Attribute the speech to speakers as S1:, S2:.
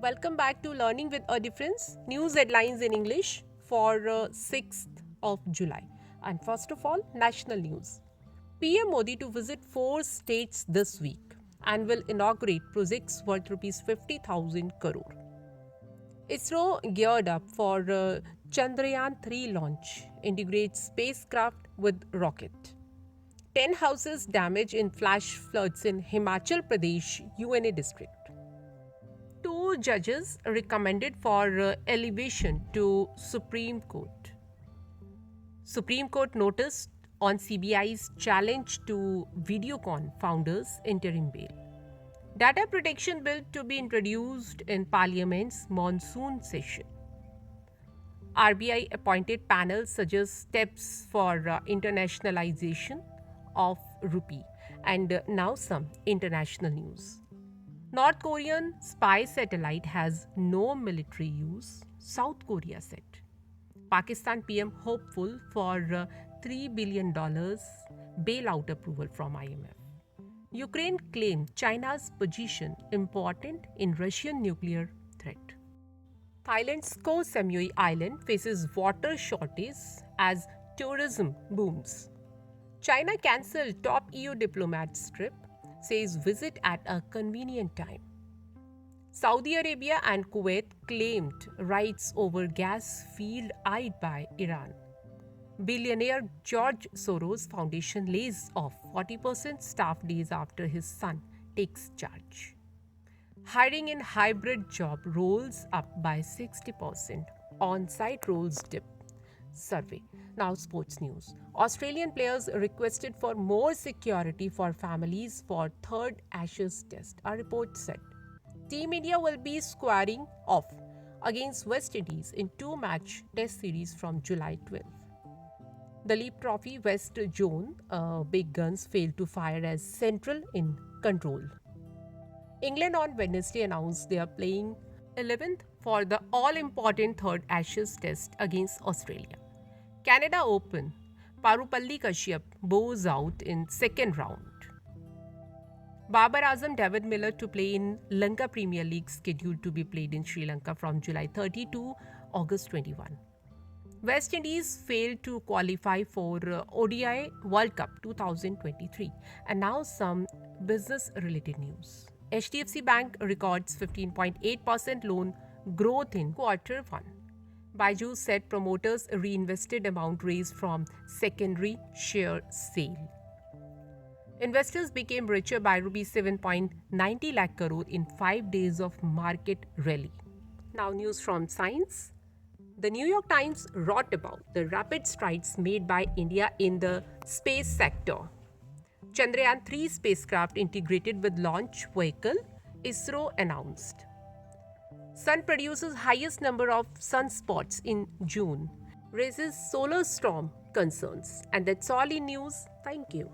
S1: Welcome back to Learning with a Difference, news headlines in English for 6th of July. And first of all, national news. PM Modi to visit 4 states this week and will inaugurate projects worth rupees 50,000 crore. ISRO geared up for Chandrayaan 3 launch, integrates spacecraft with rocket. 10 houses damaged in flash floods in Himachal Pradesh UNA district. 2 judges recommended for elevation to Supreme Court. Supreme Court noticed on CBI's challenge to Videocon founders' interim bail. Data protection bill to be introduced in Parliament's monsoon session. RBI appointed panel suggests steps for internationalization of rupee. And now some international news. North Korean spy satellite has no military use, South Korea said. Pakistan PM hopeful for $3 billion bailout approval from IMF. Ukraine claimed China's position important in Russian nuclear threat. Thailand's Koh Samui Island faces water shortage as tourism booms. China cancelled top EU diplomat's trip, says visit at a convenient time. Saudi Arabia and Kuwait claimed rights over gas field eyed by Iran. Billionaire George Soros Foundation lays off 40% staff days after his son takes charge. Hiring in hybrid job roles up by 60%. On-site roles dip. Survey. Now sports news. Australian players requested for more security for families for third Ashes test, a report said. Team India will be squaring off against West Indies in 2-match test series from July 12. The Leap Trophy West Zone big guns failed to fire as Central in control. England on Wednesday announced they are playing 11th for the all-important third Ashes test against Australia. Canada Open, Parupalli Kashyap bows out in second round. Babar Azam David Miller to play in Lanka Premier League scheduled to be played in Sri Lanka from July 30 to August 21. West Indies failed to qualify for ODI World Cup 2023. And now some business-related news. HDFC Bank records 15.8% loan growth in Q1. Byju's said promoters reinvested amount raised from secondary share sale. Investors became richer by rupees 7.90 lakh crore in 5 days of market rally. Now news from science. The New York Times wrote about the rapid strides made by India in the space sector. Chandrayaan 3 spacecraft integrated with launch vehicle, ISRO announced. Sun produces highest number of sunspots in June, raises solar storm concerns. And that's all in news. Thank you.